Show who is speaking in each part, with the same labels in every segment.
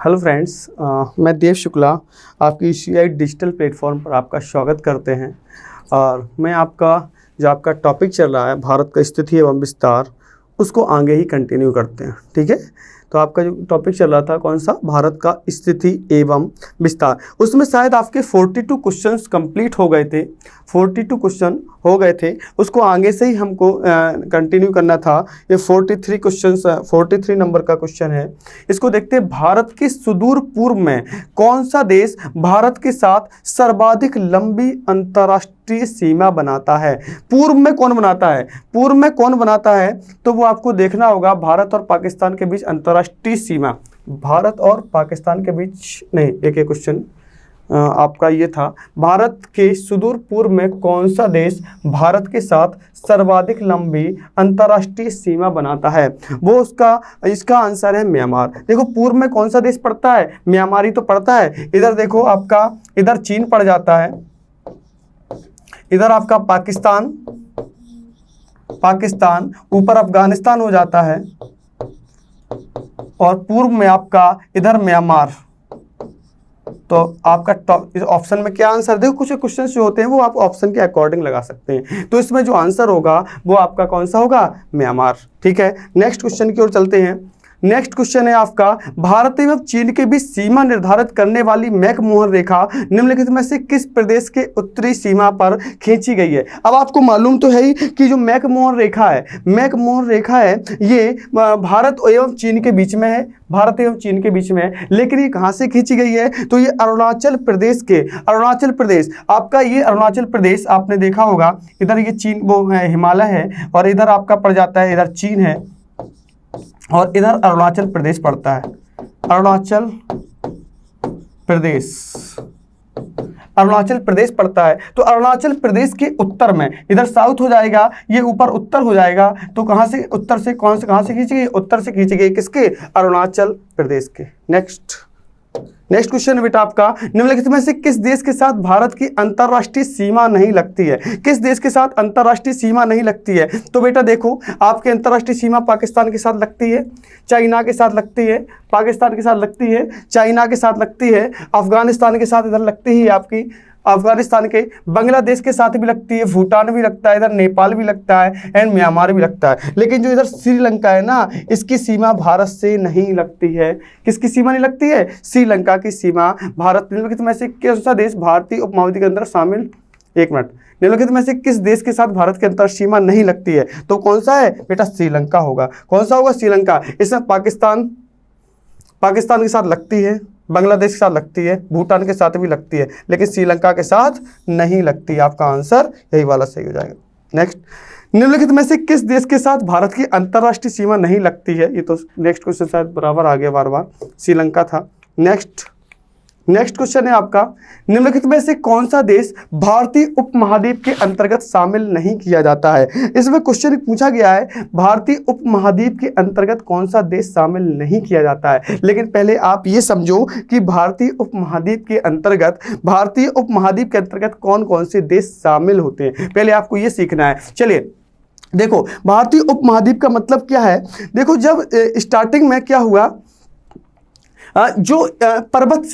Speaker 1: Hello friends, मैं देव शुक्ला आपकी CI digital platform पर आपका स्वागत करते हैं। और मैं आपका टॉपिक चल रहा है भारत का स्थिति एवं विस्तार, उसको आगे ही कंटिन्यू करते हैं। ठीक है, तो आपका जो टॉपिक चल रहा था कौन सा, भारत का स्थिति एवं विस्तार, उसमें शायद आपके 42 क्वेश्चंस कंप्लीट हो गए थे। 42 क्वेश्चन हो गए थे, उसको आगे से ही हमको कंटिन्यू करना था। ये 43 क्वेश्चंस, 43 नंबर का क्वेश्चन है। इसको देखते हैं, भारत के सुदूर पूर्व में कौन सा देश भारत के साथ सर्वाधिक लंबी अंतर्राष्ट्रीय सीमा बनाता है। पूर्व में कौन बनाता है, पूर्व में कौन बनाता है, तो वो आपको देखना होगा। भारत और पाकिस्तान के बीच अंतर्राष्ट्रीय सीमा, भारत और पाकिस्तान के बीच नहीं, एक क्वेश्चन आपका ये था, भारत के सुदूर पूर्व में कौन सा देश भारत के साथ सर्वाधिक लंबी अंतर्राष्ट्रीय सीमा बनाता है। वो इसका आंसर है म्यांमार। देखो पूर्व में कौन सा देश पड़ता है, म्यांमार ही तो पड़ता है। इधर देखो आपका, इधर चीन पड़ जाता है, इधर आपका पाकिस्तान, ऊपर अफगानिस्तान हो जाता है, और पूर्व में आपका इधर म्यांमार। तो आपका इस ऑप्शन में क्या आंसर, देखो कुछ क्वेश्चन जो होते हैं वो आप ऑप्शन के अकॉर्डिंग लगा सकते हैं। तो इसमें जो आंसर होगा वो आपका कौन सा होगा, म्यांमार। ठीक है, नेक्स्ट क्वेश्चन की ओर चलते हैं। नेक्स्ट क्वेश्चन है आपका, भारत एवं चीन के बीच सीमा निर्धारित करने वाली मैकमोहन रेखा निम्नलिखित में से किस प्रदेश के उत्तरी सीमा पर खींची गई है। अब आपको मालूम तो है ही कि जो मैकमोहन रेखा है ये भारत एवं चीन के बीच में है, भारत एवं चीन के बीच में है। लेकिन ये कहाँ से खींची गई है, तो ये अरुणाचल प्रदेश आपका, ये अरुणाचल प्रदेश आपने देखा होगा, इधर ये चीन वो है, हिमालय है, और इधर आपका पड़ जाता है, इधर चीन है और इधर अरुणाचल प्रदेश पड़ता है। अरुणाचल प्रदेश पड़ता है। तो अरुणाचल प्रदेश के उत्तर में, इधर साउथ हो जाएगा, ये ऊपर उत्तर हो जाएगा। तो कहाँ से, उत्तर से कहाँ से खींची गई, उत्तर से खींची गई, किसके, अरुणाचल प्रदेश के। नेक्स्ट क्वेश्चन बेटा आपका, निम्नलिखित में से किस देश के साथ भारत की अंतर्राष्ट्रीय सीमा नहीं लगती है। किस देश के साथ अंतर्राष्ट्रीय सीमा नहीं लगती है, तो बेटा देखो आपके अंतर्राष्ट्रीय सीमा पाकिस्तान के साथ लगती है, चाइना के साथ लगती है, पाकिस्तान के साथ लगती है, चाइना के साथ लगती है, अफगानिस्तान के साथ इधर लगती है आपकी, अफगानिस्तान के, बांग्लादेश के साथ भी लगती है, भूटान भी लगता है, इधर नेपाल भी लगता है, एंड म्यांमार भी लगता है। लेकिन जो इधर श्रीलंका है ना, इसकी सीमा भारत से नहीं लगती है। किसकी सीमा नहीं लगती है, श्रीलंका की सीमा। भारत निम्नलिखित में से कौन सा देश भारतीय उपमहाद्वीप के अंदर शामिल, एक मिनट, निम्नलिखित में से किस देश के साथ भारत के अंतर सीमा नहीं लगती है, तो कौन सा है बेटा, श्रीलंका होगा। कौन सा होगा, श्रीलंका। इसमें पाकिस्तान के साथ लगती है, बांग्लादेश के साथ लगती है, भूटान के साथ भी लगती है, लेकिन श्रीलंका के साथ नहीं लगती। आपका आंसर यही वाला सही हो जाएगा। नेक्स्ट, निम्नलिखित में से किस देश के साथ भारत की अंतर्राष्ट्रीय सीमा नहीं लगती है। ये तो नेक्स्ट क्वेश्चन शायद बराबर आ गया, बार श्रीलंका था। नेक्स्ट क्वेश्चन है आपका, निम्नलिखित में से कौन सा देश भारतीय उपमहाद्वीप के अंतर्गत शामिल नहीं किया जाता है। इसमें क्वेश्चन पूछा गया है, भारतीय उपमहाद्वीप के अंतर्गत कौन सा देश शामिल नहीं किया जाता है। लेकिन पहले आप ये समझो कि भारतीय उपमहाद्वीप के अंतर्गत कौन कौन से देश शामिल होते हैं, पहले आपको ये सीखना है। चलिए देखो, भारतीय उपमहाद्वीप का मतलब क्या है। देखो जब स्टार्टिंग में क्या हुआ, जो पर्वत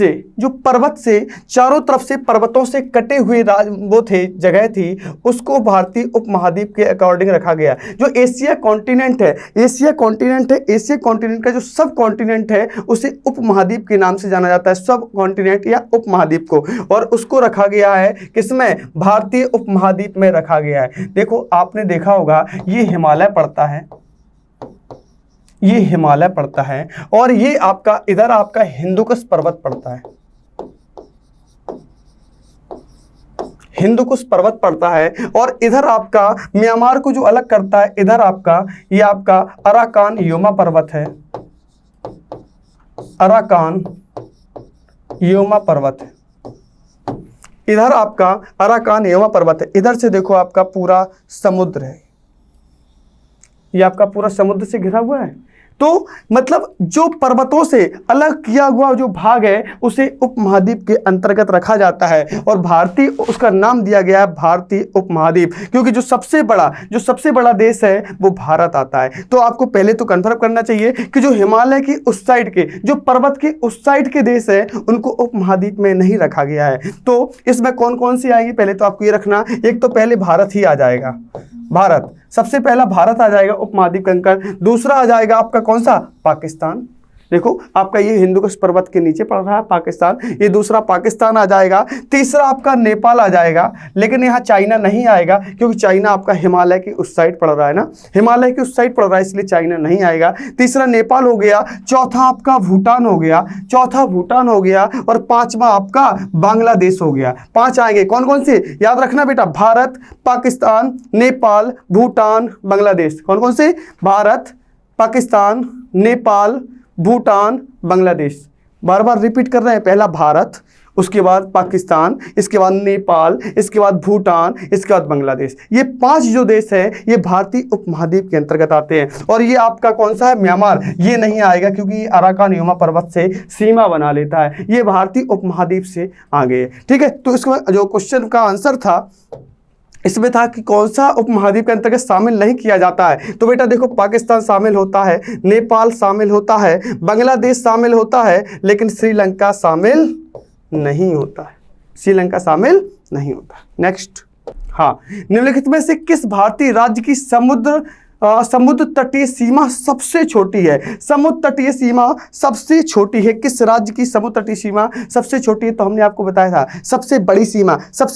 Speaker 1: से चारों तरफ से पर्वतों से कटे हुए जगह थी, उसको भारतीय उपमहाद्वीप के अकॉर्डिंग रखा गया। जो एशिया कॉन्टिनेंट है, एशिया कॉन्टिनेंट का जो सब कॉन्टिनेंट है उसे उपमहाद्वीप के नाम से जाना जाता है, सब कॉन्टिनेंट या उपमहाद्वीप को, और उसको रखा गया है किसमें, भारतीय उपमहाद्वीप में रखा गया है। देखो आपने देखा होगा, ये हिमालय पड़ता है, और ये आपका इधर आपका हिंदुकुश पर्वत पड़ता है, और इधर आपका म्यांमार को जो अलग करता है, इधर आपका ये आपका अराकान योमा पर्वत है, इधर आपका अराकान योमा पर्वत है। इधर से देखो आपका पूरा समुद्र है, ये आपका पूरा समुद्र से घिरा हुआ है। तो मतलब जो पर्वतों से अलग किया हुआ जो भाग है उसे उपमहाद्वीप के अंतर्गत रखा जाता है और भारतीय उसका नाम दिया गया है भारतीय उपमहाद्वीप, क्योंकि जो सबसे बड़ा देश है वो भारत आता है। तो आपको पहले तो कंफर्म करना चाहिए कि जो हिमालय की उस साइड के, जो पर्वत के उस साइड के देश है उनको उपमहाद्वीप में नहीं रखा गया है। तो इसमें कौन कौन सी आएंगी, पहले तो आपको ये रखना, एक तो पहले भारत ही आ जाएगा, भारत सबसे पहला भारत आ जाएगा उपमहाद्वीप के अंदर। दूसरा आ जाएगा आपका कौन सा, पाकिस्तान। देखो आपका ये हिंदुकुश पर्वत के नीचे पड़ रहा है पाकिस्तान, ये दूसरा पाकिस्तान आ जाएगा। तीसरा आपका नेपाल आ जाएगा, लेकिन यहाँ चाइना नहीं आएगा क्योंकि चाइना आपका हिमालय की उस साइड पड़ रहा है ना, हिमालय की उस साइड पड़ रहा है, इसलिए चाइना नहीं आएगा। तीसरा नेपाल हो गया, चौथा आपका भूटान हो गया, और पांचवा आपका बांग्लादेश हो गया। 5 आएंगे, कौन कौन से याद रखना बेटा, भारत, पाकिस्तान, नेपाल, भूटान, बांग्लादेश। कौन कौन से, भारत, पाकिस्तान, नेपाल, भूटान, बांग्लादेश। बार बार रिपीट कर रहे हैं, पहला भारत, उसके बाद पाकिस्तान, इसके बाद नेपाल, इसके बाद भूटान, इसके बाद बांग्लादेश। ये 5 जो देश है ये भारतीय उपमहाद्वीप के अंतर्गत आते हैं। और ये आपका कौन सा है, म्यांमार, ये नहीं आएगा क्योंकि ये अराकान पर्वत से सीमा बना लेता है, ये भारतीय उपमहाद्वीप से आगे है। ठीक है, तो इसका जो क्वेश्चन का आंसर था इसमें था कि कौन सा उपमहाद्वीप के अंतर्गत शामिल नहीं किया जाता है। तो बेटा देखो, पाकिस्तान शामिल होता है, नेपाल शामिल होता है, बांग्लादेश शामिल होता है, लेकिन श्रीलंका शामिल नहीं होता है, श्रीलंका शामिल नहीं होता। नेक्स्ट, हाँ, निम्नलिखित में से किस भारतीय राज्य की समुद्र तटीय सीमा सबसे छोटी है? समुद्र तटीय सीमा सबसे छोटी है, किस राज्य की समुद्र तटीय सीमा सबसे छोटी है? तो हमने आपको बताया था सबसे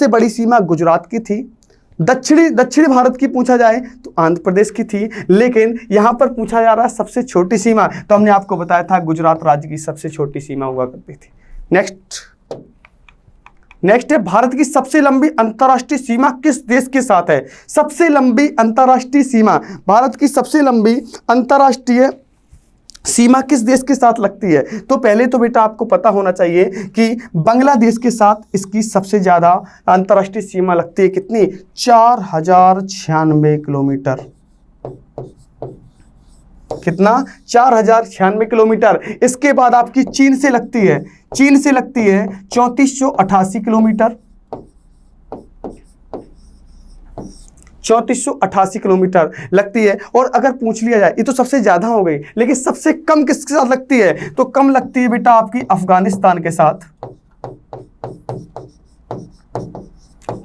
Speaker 1: बड़ी सीमा गुजरात की थी। दक्षिणी भारत की पूछा जाए तो आंध्र प्रदेश की थी, लेकिन यहां पर पूछा जा रहा है सबसे छोटी सीमा, तो हमने आपको बताया था गुजरात राज्य की सबसे छोटी सीमा हुआ करती थी। नेक्स्ट है, भारत की सबसे लंबी अंतर्राष्ट्रीय सीमा किस देश के साथ है? सबसे लंबी अंतर्राष्ट्रीय सीमा, भारत की सबसे लंबी अंतर्राष्ट्रीय सीमा किस देश के साथ लगती है? तो पहले तो बेटा आपको पता होना चाहिए कि बांग्लादेश के साथ इसकी सबसे ज़्यादा अंतर्राष्ट्रीय सीमा लगती है। कितनी? 4096 किलोमीटर। कितना? 4096 किलोमीटर। इसके बाद आपकी चीन से लगती है 3488 किलोमीटर। 3488 किलोमीटर लगती है। और अगर पूछ लिया जाए, ये तो सबसे ज्यादा हो गई, लेकिन सबसे कम किसके साथ लगती है? तो कम लगती है बेटा आपकी अफगानिस्तान के साथ।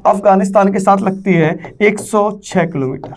Speaker 1: अफगानिस्तान के साथ लगती है 106 किलोमीटर।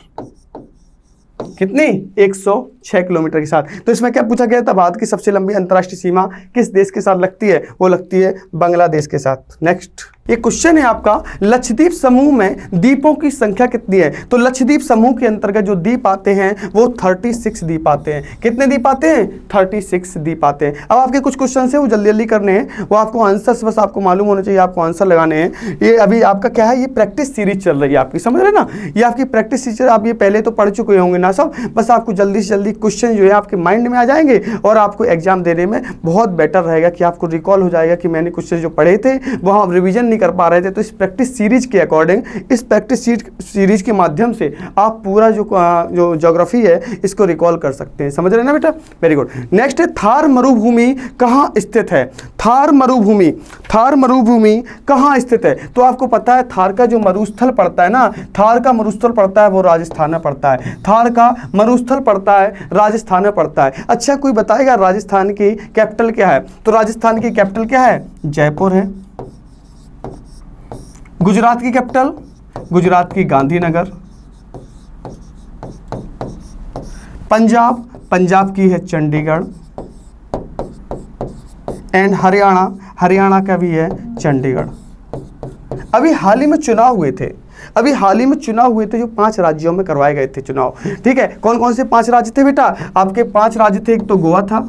Speaker 1: कितनी? 106 किलोमीटर के साथ। तो इसमें क्या पूछा गया था? भारत की सबसे लंबी अंतर्राष्ट्रीय सीमा किस देश के साथ लगती है? वो लगती है बांग्लादेश के साथ। नेक्स्ट, ये क्वेश्चन है आपका, लक्षद्वीप समूह में द्वीपों की संख्या कितनी है? तो लक्षद्वीप समूह के अंतर्गत जो द्वीप आते हैं वो 36 द्वीप आते हैं। कितने द्वीप आते हैं? 36 द्वीप आते हैं। अब आपके कुछ क्वेश्चन है वो जल्दी जल्दी करने हैं, वो आपको आंसर्स बस आपको मालूम होना चाहिए, आपको आंसर लगाने हैं। ये अभी आपका क्या है, ये प्रैक्टिस सीरीज चल रही है आपकी, समझ रहे ना? ये आपकी प्रैक्टिस सीरीज, आप ये पहले तो पढ़ चुके होंगे ना सब, बस आपको जल्दी से जल्दी क्वेश्चन जो है आपके माइंड में आ जाएंगे और आपको एग्जाम देने में बहुत बेटर रहेगा कि आपको रिकॉल हो जाएगा कि मैंने क्वेश्चन जो पढ़े थे वो हम रिवीजन नहीं कर पा रहे थे। तो इस प्रैक्टिस सीरीज के अकॉर्डिंग, इस प्रैक्टिस सीरीज के माध्यम से आप पूरा जो ज्योग्राफी है इसको रिकॉल कर सकते हैं। समझ रहे ना बेटा? Very good. नेक्स्ट है, थार मरुभूमि कहाँ स्थित है? थार मरुभूमि कहाँ स्थित है? तो आपको पता है थार का जो मरुस्थल पड़ता है ना, थार का मरुस्थल पड़ता है वो राजस्थान में पड़ता है। थार का मरुस्थल पड़ता है राजस्थान में पड़ता है। अच्छा, कोई बताएगा राजस्थान की कैपिटल क्या है? तो राजस्थान की कैपिटल क्या है? जयपुर है। गुजरात की कैपिटल? गुजरात की गांधीनगर। पंजाब की है चंडीगढ़। एंड हरियाणा का भी है चंडीगढ़। अभी हाल ही में चुनाव हुए थे जो 5 राज्यों में करवाए गए थे चुनाव। ठीक है, कौन कौन से 5 राज्य थे बेटा? आपके 5 राज्य थे। एक तो गोवा था,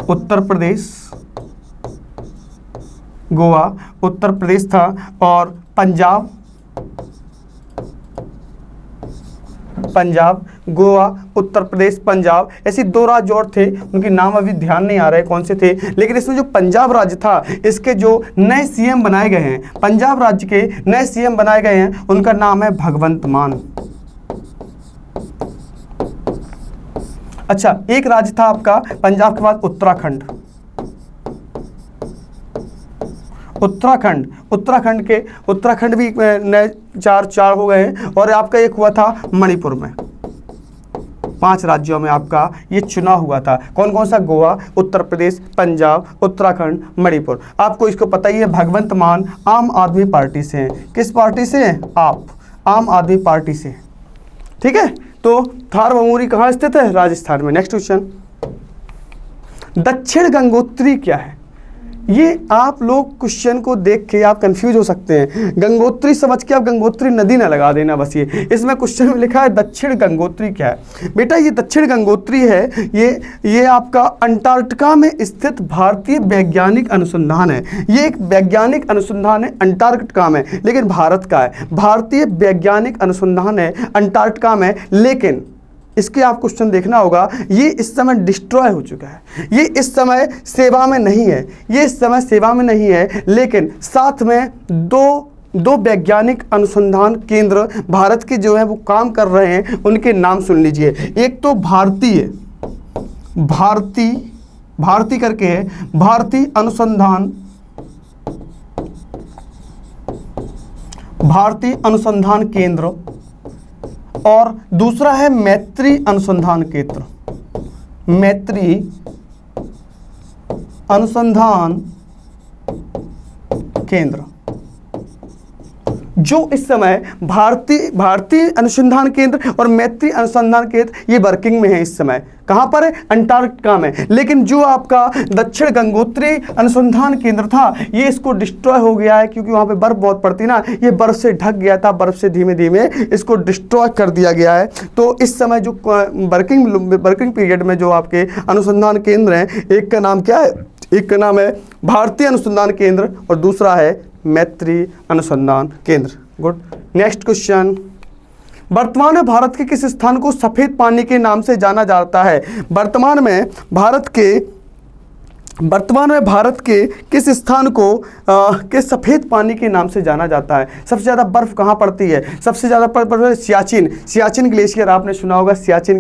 Speaker 1: उत्तर प्रदेश था, और पंजाब, गोवा, उत्तर प्रदेश, पंजाब, ऐसे 2 राज्य और थे, उनके नाम अभी ध्यान नहीं आ रहे कौन से थे। लेकिन इसमें जो पंजाब राज्य था, इसके जो नए सीएम बनाए गए हैं, पंजाब राज्य के नए सीएम बनाए गए हैं, उनका नाम है भगवंत मान। अच्छा, एक राज्य था आपका पंजाब के बाद उत्तराखंड। उत्तराखंड भी नए चार हो गए हैं। और आपका एक हुआ था मणिपुर में। 5 राज्यों में आपका ये चुनाव हुआ था। कौन कौन सा? गोवा, उत्तर प्रदेश, पंजाब, उत्तराखंड, मणिपुर। आपको इसको पता ही है, भगवंत मान आम आदमी पार्टी से हैं। किस पार्टी से हैं? आप आम आदमी पार्टी से। ठीक है, तो थार बमूरी कहाँ स्थित है? राजस्थान में। नेक्स्ट क्वेश्चन, दक्षिण गंगोत्री क्या है? ये आप लोग क्वेश्चन को देख के आप कंफ्यूज हो सकते हैं। गंगोत्री समझ के आप गंगोत्री नदी ना लगा देना बस। ये इसमें क्वेश्चन में लिखा है दक्षिण गंगोत्री क्या है। बेटा ये दक्षिण गंगोत्री है, ये आपका अंटार्कटिका में स्थित भारतीय वैज्ञानिक अनुसंधान है। ये एक वैज्ञानिक अनुसंधान है अंटार्कटिका में, लेकिन भारत का है। भारतीय वैज्ञानिक अनुसंधान है अंटार्कटिका में, लेकिन इसके आप क्वेश्चन देखना होगा। ये इस समय डिस्ट्रॉय हो चुका है, ये इस समय सेवा में नहीं है, ये इस समय सेवा में नहीं है। लेकिन साथ में दो वैज्ञानिक अनुसंधान केंद्र भारत के जो है वो काम कर रहे हैं, उनके नाम सुन लीजिए। एक तो भारती करके है, भारतीय अनुसंधान केंद्र, और दूसरा है मैत्री अनुसंधान केंद्र। मैत्री अनुसंधान केंद्र जो इस समय भारतीय अनुसंधान केंद्र और मैत्री अनुसंधान केंद्र ये वर्किंग में है इस समय। कहां पर है? अंटार्कटिका में। लेकिन जो आपका दक्षिण गंगोत्री अनुसंधान केंद्र था, ये इसको डिस्ट्रॉय हो गया है, क्योंकि वहां पे बर्फ बहुत पड़ती ना, ये बर्फ से ढक गया था, बर्फ से धीमे धीमे इसको डिस्ट्रॉय कर दिया गया है। तो इस समय जो वर्किंग पीरियड में जो आपके अनुसंधान केंद्र हैं, एक का नाम क्या है? एक का नाम है भारतीय अनुसंधान केंद्र और दूसरा है मैत्री अनुसंधान केंद्र। गुड। नेक्स्ट क्वेश्चन, वर्तमान में भारत के किस स्थान को सफेद पानी के नाम से जाना जाता है? वर्तमान में भारत के किस स्थान को के सफ़ेद पानी के नाम से जाना जाता है? सबसे ज़्यादा बर्फ़ कहाँ पड़ती है? सबसे ज़्यादा बर्फ सियाचिन ग्लेशियर, आपने सुना होगा सियाचिन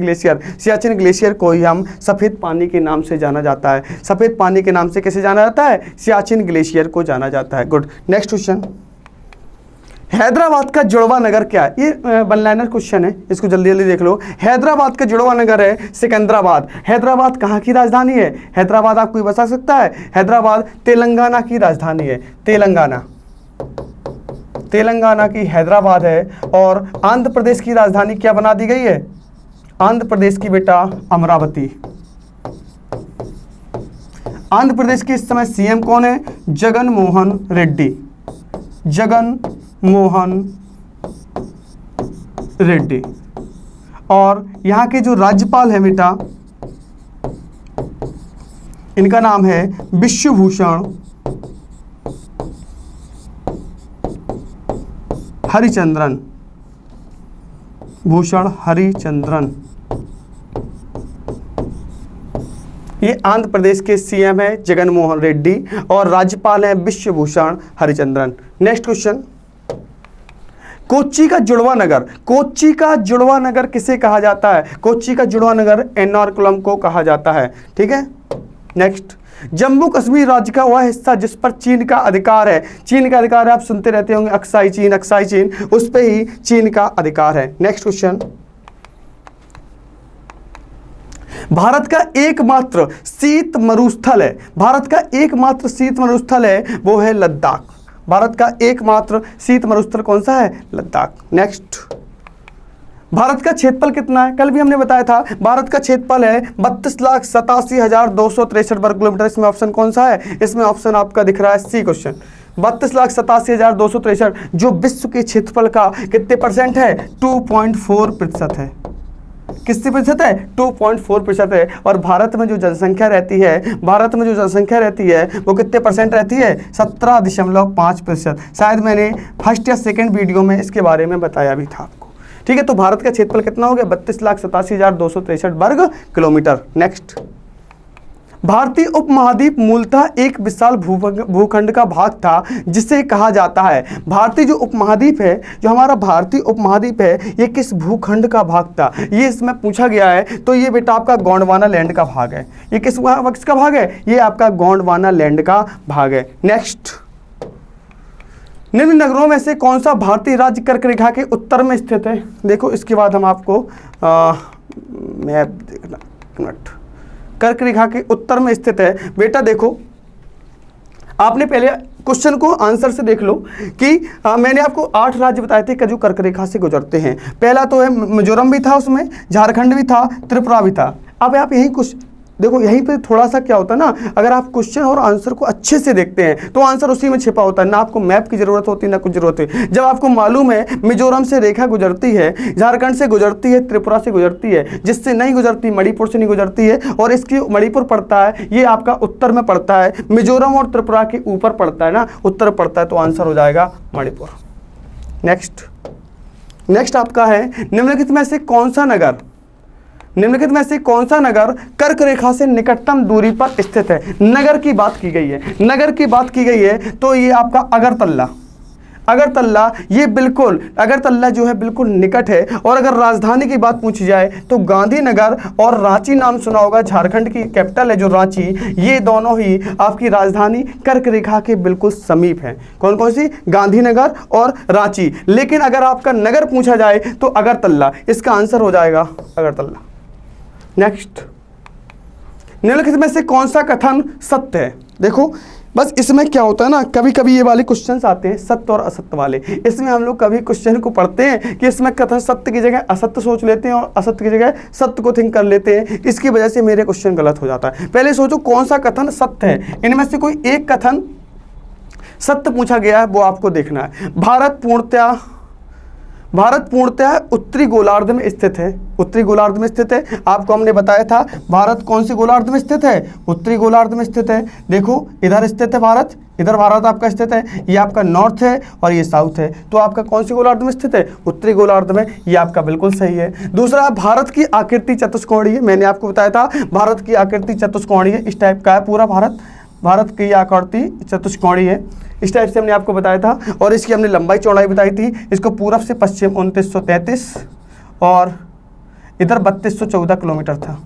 Speaker 1: ग्लेशियर को ही हम सफ़ेद पानी के नाम से जाना जाता है। सफ़ेद पानी के नाम से कैसे जाना जाता है? सियाचिन ग्लेशियर को जाना जाता है। गुड। नेक्स्ट क्वेश्चन, हैदराबाद का जुड़वा नगर क्या है? ये वन लाइनर क्वेश्चन है, इसको जल्दी जल्दी देख लो। हैदराबाद का जुड़वा नगर है सिकंदराबाद। हैदराबाद कहाँ की राजधानी है? हैदराबाद आपको कोई बता सकता है? हैदराबाद तेलंगाना की राजधानी है। तेलंगाना की हैदराबाद है। और आंध्र प्रदेश की राजधानी क्या बना दी गई है? आंध्र प्रदेश की बेटा अमरावती। आंध्र प्रदेश के इस समय सीएम कौन है? जगन मोहन रेड्डी। और यहाँ के जो राज्यपाल है बेटा, इनका नाम है विश्वभूषण हरिचंद्रन। ये आंध्र प्रदेश के सीएम है जगन मोहन रेड्डी और राज्यपाल है विश्वभूषण हरिचंद्रन। नेक्स्ट क्वेश्चन, कोच्चि का जुड़वा नगर किसे कहा जाता है? कोच्चि का जुड़वा नगर एर्नाकुलम को कहा जाता है। ठीक है। नेक्स्ट, जम्मू कश्मीर राज्य का वह हिस्सा जिस पर चीन का अधिकार है। आप सुनते रहते होंगे अक्साई चीन, उस पे ही चीन का अधिकार है। नेक्स्ट क्वेश्चन, भारत का एकमात्र शीत मरुस्थल है, वो है लद्दाख। भारत का एकमात्र शीत मरुस्थल कौन सा है? लद्दाख। नेक्स्ट, भारत का क्षेत्रफल कितना है? कल भी हमने बताया था, भारत का क्षेत्रफल है 32,87,263 वर्ग किलोमीटर। इसमें ऑप्शन कौन सा है? इसमें ऑप्शन आपका दिख रहा है सी क्वेश्चन। 32,87,263 जो विश्व के क्षेत्रफल का कितने परसेंट है? 2.4% है। कितने प्रतिशत है? 2.4% है। और भारत में जो जनसंख्या रहती है वो कितने परसेंट रहती है? 17.5%। शायद मैंने फर्स्ट या सेकंड वीडियो में इसके बारे में बताया भी था आपको। ठीक है, तो भारत का क्षेत्रफल कितना हो गया? 32,87,263 वर्ग किलोमीटर। नेक्स्ट, भारतीय उपमहाद्वीप मूलतः एक विशाल भूखंड का भाग था जिसे कहा जाता है, भारतीय जो उपमहाद्वीप है, जो हमारा भारतीय उपमहाद्वीप है, ये किस भूखंड का भाग था, ये इसमें पूछा गया है। तो ये बेटा आपका गोंडवाना लैंड का भाग है। ये किसका भाग है? ये आपका गोंडवाना लैंड का भाग है। नेक्स्ट, निम्न नगरों में से कौन सा भारतीय राज्य कर्क रेखा के उत्तर में स्थित है? देखो इसके बाद हम आपको मैप देखना, मिनट, कर्क रेखा के उत्तर में स्थित है। बेटा देखो, आपने पहले क्वेश्चन को आंसर से देख लो कि मैंने आपको 8 राज्य बताए थे जो कर्क रेखा से गुजरते हैं। पहला तो है मिजोरम भी था, उसमें झारखंड भी था, त्रिपुरा भी था। अब आप यही कुछ देखो, यहीं पे थोड़ा सा क्या होता है ना, अगर आप क्वेश्चन और आंसर को अच्छे से देखते हैं तो आंसर उसी में छिपा होता है, ना आपको मैप की जरूरत होती ना कुछ जरूरत है। जब आपको मालूम है मिजोरम से रेखा गुजरती है, झारखंड से गुजरती है, त्रिपुरा से गुजरती है, जिससे नहीं गुजरती मणिपुर से नहीं गुजरती है, और इसकी मणिपुर पड़ता है, ये आपका उत्तर में पड़ता है, मिजोरम और त्रिपुरा के ऊपर पड़ता है ना, उत्तर पड़ता है, तो आंसर हो जाएगा मणिपुर। नेक्स्ट आपका है, निम्नलिखित में से कौन सा नगर कर्क रेखा से निकटतम दूरी पर स्थित है? नगर की बात की गई है, तो ये आपका अगरतला, ये बिल्कुल अगरतला जो है बिल्कुल निकट है। और अगर राजधानी की बात पूछी जाए तो गांधीनगर और रांची नाम सुना होगा, झारखंड की कैपिटल है जो रांची, ये दोनों ही आपकी राजधानी कर्क रेखा के बिल्कुल समीप है। कौन कौन सी? गांधीनगर और रांची। लेकिन अगर आपका नगर पूछा जाए तो अगरतला, इसका आंसर हो जाएगा अगरतला। नेक्स्ट, निम्नलिखित में से कौन सा कथन सत्य है? देखो बस इसमें क्या होता है ना, कभी कभी ये वाले क्वेश्चंस आते हैं सत्य और असत्य वाले। इसमें हम लोग कभी क्वेश्चन को पढ़ते हैं कि इसमें कथन सत्य की जगह असत्य सोच लेते हैं और असत्य की जगह सत्य को थिंक कर लेते हैं, इसकी वजह से मेरे क्वेश्चन गलत हो जाता है। पहले सोचो कौन सा कथन सत्य है, इनमें से कोई एक कथन सत्य पूछा गया है, वो आपको देखना है। भारत पूर्णतः उत्तरी गोलार्ध में स्थित है। आपको हमने बताया था भारत कौन सी गोलार्ध में स्थित है? उत्तरी गोलार्ध में स्थित है। देखो इधर स्थित है भारत, इधर भारत आपका स्थित है, ये आपका नॉर्थ है और ये साउथ है, तो आपका कौन सी गोलार्ध में स्थित है? उत्तरी गोलार्ध में, ये आपका बिल्कुल सही है। दूसरा, भारत की आकृति चतुष्कोणीय, मैंने आपको बताया था भारत की आकृति चतुष्कोणीय इस टाइप का है पूरा भारत की आकृति चतुष्कोणीय है, इस टाइप से हमने आपको बताया था। और इसकी हमने लंबाई चौड़ाई बताई थी, इसको पूरब से पश्चिम 2933 और इधर 3214 किलोमीटर था,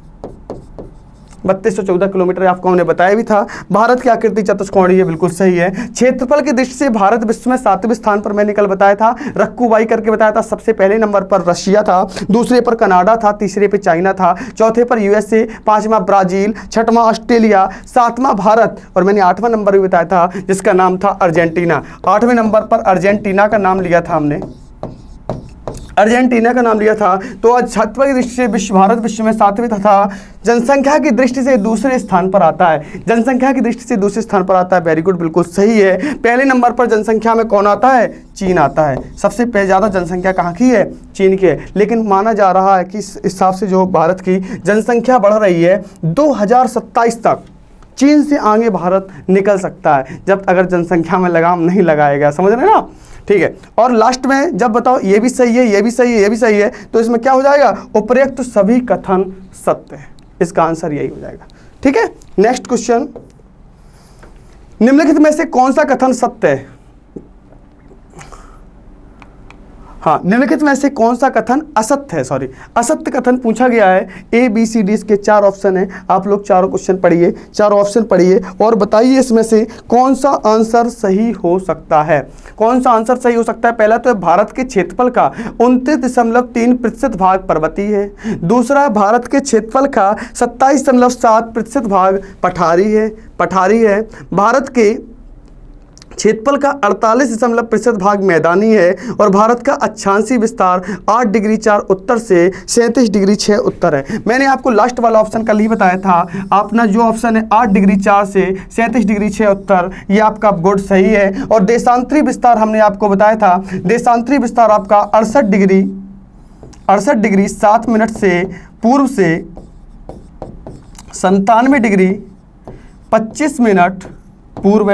Speaker 1: 3214 किलोमीटर आपको हमने बताया भी था। भारत की आकृति चतुष्कोणीय बिल्कुल सही है। क्षेत्रफल की दृष्टि से भारत विश्व में 7वें स्थान पर मैंने कल बताया था, रक्कूबाई करके बताया था। सबसे पहले नंबर पर रशिया था, दूसरे पर कनाडा था, तीसरे पे चाइना था, चौथे पर यूएसए, 5वां ब्राजील, 6वां ऑस्ट्रेलिया, 7वां भारत, और मैंने 8वां नंबर भी बताया था जिसका नाम था अर्जेंटीना। 8वें नंबर पर अर्जेंटीना का नाम लिया था हमने, अर्जेंटीना का नाम लिया था। तो आज क्षेत्रफल की दृष्टि से भारत विश्व में 7वें तथा जनसंख्या की दृष्टि से दूसरे स्थान पर आता है। वेरी गुड, बिल्कुल सही है। पहले नंबर पर जनसंख्या में कौन आता है? चीन आता है। सबसे ज़्यादा जनसंख्या कहाँ की है? चीन की है। लेकिन माना जा रहा है कि इस हिसाब से जो भारत की जनसंख्या बढ़ रही है 2027 तक चीन से आगे भारत निकल सकता है, जब अगर जनसंख्या में लगाम नहीं लगाएगा। समझ रहे हैं ना? ठीक है। और लास्ट में जब बताओ ये भी सही है, ये भी सही है, ये भी सही है, तो इसमें क्या हो जाएगा? उपरोक्त सभी कथन सत्य है। इसका आंसर यही हो जाएगा। ठीक है। नेक्स्ट क्वेश्चन, निम्नलिखित में से कौन सा कथन सत्य है? हाँ, निम्नलिखित में से कौन सा कथन असत्य है? असत्य कथन पूछा गया है। ABCD इसके 4 ऑप्शन है, आप लोग चारों क्वेश्चन पढ़िए, चारों ऑप्शन पढ़िए और बताइए इसमें से कौन सा आंसर सही हो सकता है। पहला तो है भारत के क्षेत्रफल का 29.3% भाग पर्वतीय है। दूसरा, भारत के क्षेत्रफल का 27.7% भाग पठारी है। भारत के क्षेत्रफल का 48% भाग मैदानी है और भारत का अक्षांशीय विस्तार 8 डिग्री 4 उत्तर से 37 डिग्री 6 उत्तर है। मैंने आपको लास्ट वाला ऑप्शन कल ही बताया था, अपना जो ऑप्शन है 8 डिग्री 4 से 37 डिग्री 6 उत्तर, ये आपका गुड सही है। और देशांतरी विस्तार हमने आपको बताया था, देशांतरी विस्तार आपका 68 डिग्री 7 मिनट से पूर्व से 97 डिग्री 25 मिनट पूर्व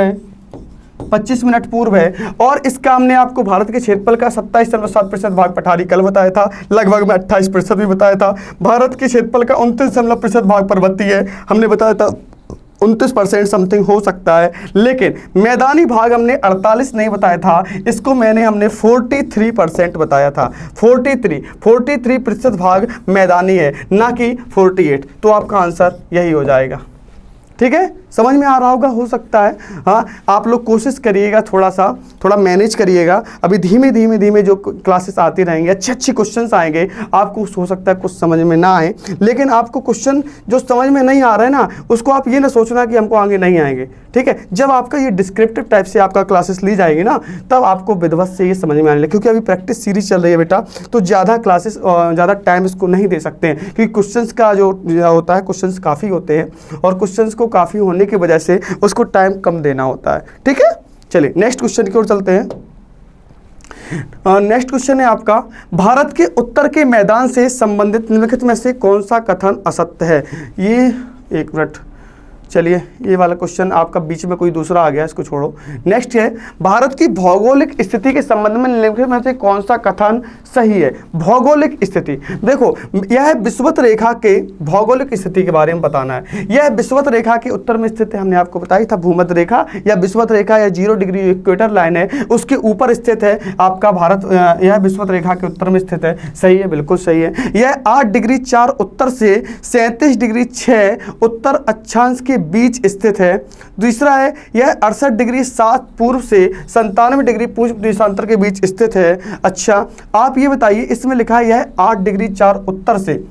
Speaker 1: है। और इसका हमने आपको भारत के क्षेत्रफल का 27.7% भाग पठारी कल बताया था, लगभग में 28% भी बताया था। भारत के क्षेत्रफल का 29% भाग पर्वतीय है, हमने बताया था 29% समथिंग हो सकता है, लेकिन मैदानी भाग हमने 48 नहीं बताया था, इसको हमने 43% बताया था। 43% भाग मैदानी है, ना कि 48। तो आपका आंसर यही हो जाएगा। ठीक है, समझ में आ रहा होगा, हो सकता है। हाँ, आप लोग कोशिश करिएगा, थोड़ा मैनेज करिएगा। अभी धीमे धीमे जो क्लासेस आती रहेंगी, अच्छे क्वेश्चंस आएंगे। आपको हो सकता है कुछ समझ में ना आए, लेकिन आपको क्वेश्चन जो समझ में नहीं आ रहा है ना, उसको आप ये ना सोचना कि हमको आगे नहीं आएंगे। ठीक है, जब आपका ये डिस्क्रिप्टिव टाइप से आपका क्लासेस ली जाएगी ना, तब आपको विधिवत से ये समझ में आने लगे। क्योंकि अभी प्रैक्टिस सीरीज चल रही है बेटा, तो ज़्यादा क्लासेस ज़्यादा टाइम इसको नहीं दे सकते हैं, क्योंकि क्वेश्चंस का जो होता है, क्वेश्चंस काफ़ी होते हैं, और क्वेश्चंस को काफ़ी होने की वजह से उसको टाइम कम देना होता है। ठीक है, चलिए नेक्स्ट क्वेश्चन की ओर चलते हैं। नेक्स्ट क्वेश्चन है आपका, भारत के उत्तर के मैदान से संबंधित निम्नलिखित में से कौन सा कथन असत्य है। ये एक मिनट, चलिए ये वाला क्वेश्चन आपका बीच में कोई दूसरा आ गया, इसको छोड़ो। नेक्स्ट है, भारत की भौगोलिक स्थिति के संबंध में निम्नलिखित में से कौन सा कथन सही है। भौगोलिक स्थिति, देखो यह विषुवत रेखा के भौगोलिक स्थिति के बारे में बताना है। यह विषुवत रेखा के उत्तर में स्थित है, हमने आपको बताई था। भूमध्य रेखा या विषुवत रेखा या 0 डिग्री इक्वेटर लाइन है, उसके ऊपर स्थित है आपका भारत। यह विषुवत रेखा के उत्तर में स्थित है, सही है, बिल्कुल सही है। यह 8 डिग्री 4 उत्तर से 37 डिग्री 6 उत्तर अक्षांश के बीच स्थित है। दूसरा है, यह 68 डिग्री 7 पूर्व से 97 डिग्री पूर्व देशांतर के बीच स्थित है। अच्छा, आप ये बताइए, इसमें लिखा है यह 8 डिग्री 4 उत्तर से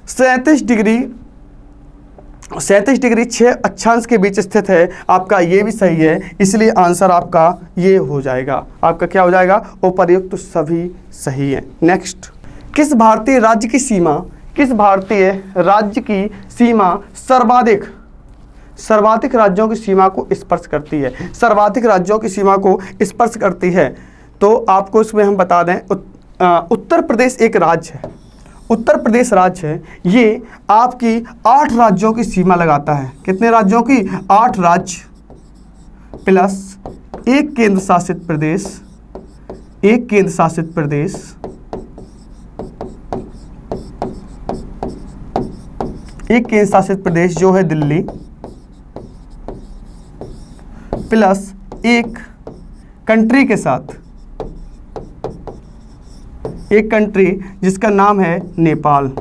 Speaker 1: 37 डिग्री 6 अक्षांश के बीच स्थित है। आपका ये भी सही है, इसलिए आंसर आपका ये हो जाएगा। आपका क्या हो जाएगा, उपर्युक्त तो सभी सही है। नेक्स्ट, किस भारतीय राज्य की सीमा सर्वाधिक राज्यों की सीमा को स्पर्श करती है। सर्वाधिक राज्यों की सीमा को स्पर्श करती है, तो आपको इसमें हम बता दें, उत्तर प्रदेश एक राज्य है। उत्तर प्रदेश राज्य है, ये आपकी 8 राज्यों की सीमा लगाता है। कितने राज्यों की, 8 राज्य प्लस एक केंद्र शासित प्रदेश, एक केंद्र शासित प्रदेश जो है दिल्ली, प्लस एक कंट्री के साथ, एक कंट्री जिसका नाम है नेपाल।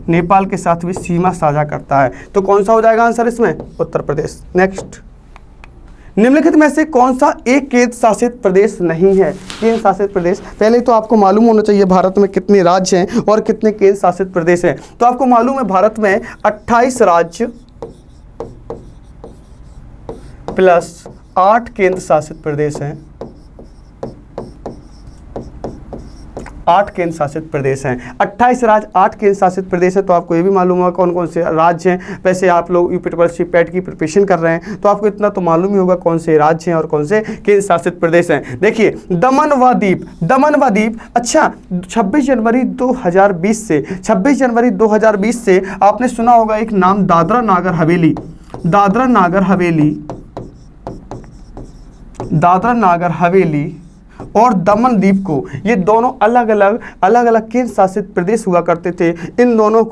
Speaker 1: नेपाल के साथ भी सीमा साझा करता है। तो कौन सा हो जाएगा आंसर इसमें, उत्तर प्रदेश। नेक्स्ट, निम्नलिखित में से कौन सा एक केंद्र शासित प्रदेश नहीं है। केंद्र शासित प्रदेश, पहले तो आपको मालूम होना चाहिए भारत में कितने राज्य हैं और कितने केंद्र शासित प्रदेश हैं। तो आपको मालूम है भारत में 28 राज्य प्लस 8 केंद्र शासित प्रदेश हैं। 8 केंद्र शासित प्रदेश हैं, 28 राज्य, 8 केंद्र शासित प्रदेश है। तो आपको ये भी मालूम होगा कौन कौन से राज्य हैं। वैसे आप लोग यूपी पैट की प्रिपरेशन कर रहे हैं, तो आपको इतना तो मालूम ही होगा कौन से राज्य हैं और कौन से केंद्र शासित प्रदेश हैं। देखिए, दमन व दीप। अच्छा, 26 जनवरी 2020 से आपने सुना होगा एक नाम, दादरा नागर हवेली और दमन द्वीप को, ये दोनों अलग अलग केंद्र शासित प्रदेश हुआ करते थे। इन दोनों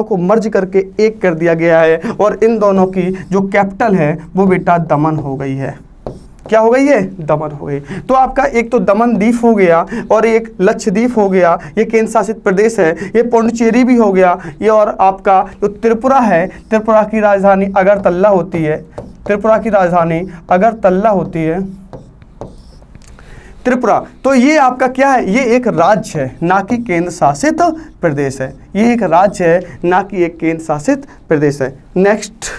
Speaker 1: को मर्ज करके एक कर दिया गया है, और इन दोनों की जो कैपिटल है वो बेटा दमन हो गई है। क्या हो गई है, दमन हो गई। तो आपका एक तो दमन द्वीप हो गया और एक लक्षद्वीप हो गया, ये केंद्र शासित प्रदेश है। ये पौंडीचेरी भी हो गया ये, और आपका जो त्रिपुरा है, त्रिपुरा की राजधानी अगरतला होती है। त्रिपुरा, तो ये आपका क्या है, ये एक राज्य है, ना कि केंद्र शासित प्रदेश है। ये एक राज्य है, ना कि एक केंद्र शासित प्रदेश है। नेक्स्ट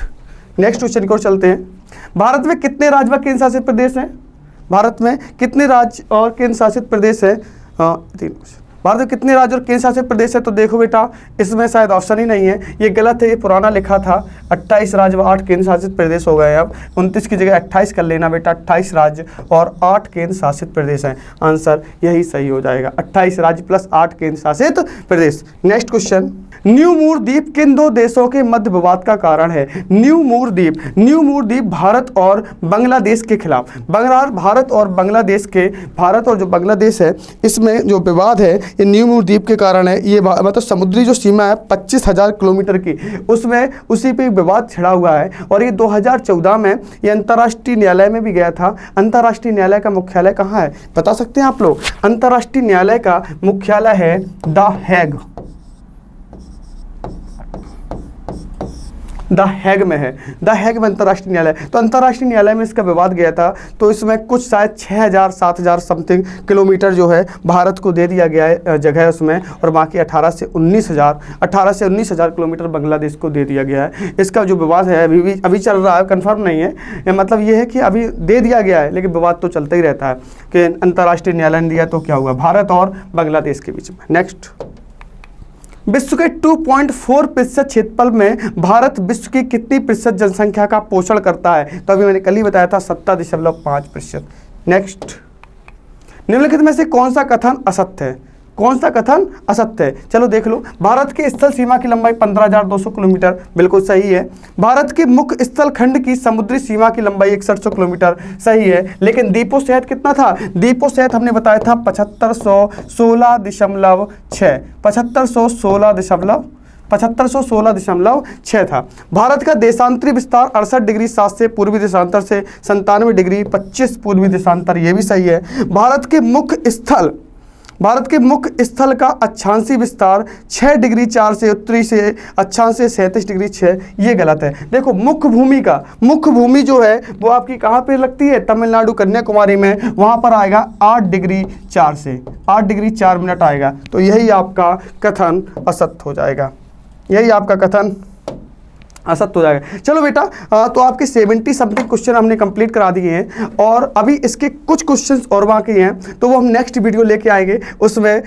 Speaker 1: क्वेश्चन की ओर चलते हैं। भारत में कितने राज्य व केंद्र शासित प्रदेश हैं। भारत में कितने राज्य और केंद्र शासित प्रदेश है, 3। भारत में कितने राज्य और केंद्र शासित प्रदेश है, तो देखो बेटा इसमें शायद ऑप्शन ही नहीं है, ये गलत है, ये पुराना लिखा था। 28 राज्य व 8 केंद्र शासित प्रदेश हो गए। अब 29 की जगह 28 कर लेना बेटा। 28 राज्य और 8 केंद्र शासित प्रदेश हैं, आंसर यही सही हो जाएगा। 28 राज्य प्लस 8 केंद्र शासित प्रदेश। नेक्स्ट क्वेश्चन, न्यू मूर द्वीप किन 2 देशों के मध्य विवाद का कारण है। न्यू मूर द्वीप भारत और बांग्लादेश के खिलाफ, भारत और जो बांग्लादेश है, इसमें जो विवाद है ये न्यू द्वीप के कारण है। ये मतलब समुद्री जो सीमा है 25,000 किलोमीटर की, उसमें उसी पे एक विवाद छिड़ा हुआ है। और ये 2014 में ये अंतर्राष्ट्रीय न्यायालय में भी गया था। अंतर्राष्ट्रीय न्यायालय का मुख्यालय कहाँ है बता सकते हैं आप लोग? अंतर्राष्ट्रीय न्यायालय का मुख्यालय है द हैग। द हैग में है, द हैग में अंतर्राष्ट्रीय न्यायालय। तो अंतर्राष्ट्रीय न्यायालय में इसका विवाद गया था, तो इसमें कुछ शायद 6,000 7,000 समथिंग किलोमीटर जो है भारत को दे दिया गया है जगह उसमें, और बाकी 18 से 19,000 किलोमीटर बांग्लादेश को दे दिया गया है। इसका जो विवाद है अभी चल रहा है, कन्फर्म नहीं है। मतलब ये है कि अभी दे दिया गया है, लेकिन विवाद तो चलता ही रहता है कि अंतर्राष्ट्रीय न्यायालय ने दिया तो क्या हुआ, भारत और बांग्लादेश के बीच में। नेक्स्ट, विश्व के 2.4% क्षेत्रफल में भारत विश्व की कितनी प्रतिशत जनसंख्या का पोषण करता है? तो अभी मैंने कल ही बताया था 17.5%। नेक्स्ट, निम्नलिखित में से कौन सा कथन असत्य है? कौन सा कथन असत्य है? चलो देख लो। भारत की स्थल सीमा की लंबाई 15,200 किलोमीटर, बिल्कुल सही है। भारत के मुख्य स्थल खंड की समुद्री सीमा की लंबाई 6100 किलोमीटर, सही है। लेकिन द्वीपों सहित कितना था? द्वीपों सहित हमने बताया था 7516.6 था। भारत का देशांतरी विस्तार 68 डिग्री 7 से पूर्वी देशांतर से 97 डिग्री 25 पूर्वी देशांतर, ये भी सही है। भारत के मुख्य स्थल का अक्षांशीय विस्तार 6 डिग्री 4 से उत्तरी से अक्षांशीय 37 डिग्री 6, ये गलत है। देखो मुख्य भूमि जो है वो आपकी कहाँ पे लगती है? तमिलनाडु कन्याकुमारी में, वहाँ पर आएगा 8 डिग्री 4 से 8 डिग्री 4 मिनट आएगा। तो यही आपका कथन असत्य हो जाएगा, यही आपका कथन असत्य हो जाएगा। चलो बेटा, तो आपके 70 समथिंग क्वेश्चन हमने कंप्लीट करा दिए हैं, और अभी इसके कुछ क्वेश्चंस और बाकी हैं, तो वो हम नेक्स्ट वीडियो लेके आएंगे। उसमें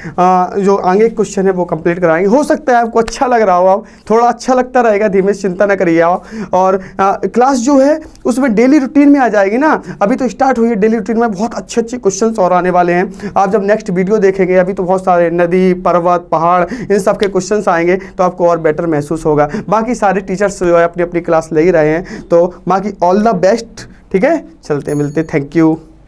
Speaker 1: जो आगे क्वेश्चन है वो कंप्लीट कराएंगे। हो सकता है आपको अच्छा लग रहा हो, आप थोड़ा अच्छा लगता रहेगा, धीमे से चिंता ना करिए आप। और क्लास जो है उसमें डेली रूटीन में आ जाएगी ना, अभी तो स्टार्ट हुई है। डेली रूटीन में बहुत अच्छे क्वेश्चन और आने वाले हैं। आप जब नेक्स्ट वीडियो देखेंगे, अभी तो बहुत सारे नदी, पर्वत, पहाड़, इन सब के क्वेश्चन आएंगे, तो आपको और बेटर महसूस होगा। बाकी सारे टीचर्स जो है अपनी अपनी क्लास ले ही रहे हैं, तो बाकी ऑल द बेस्ट। ठीक है, चलते मिलते, थैंक यू।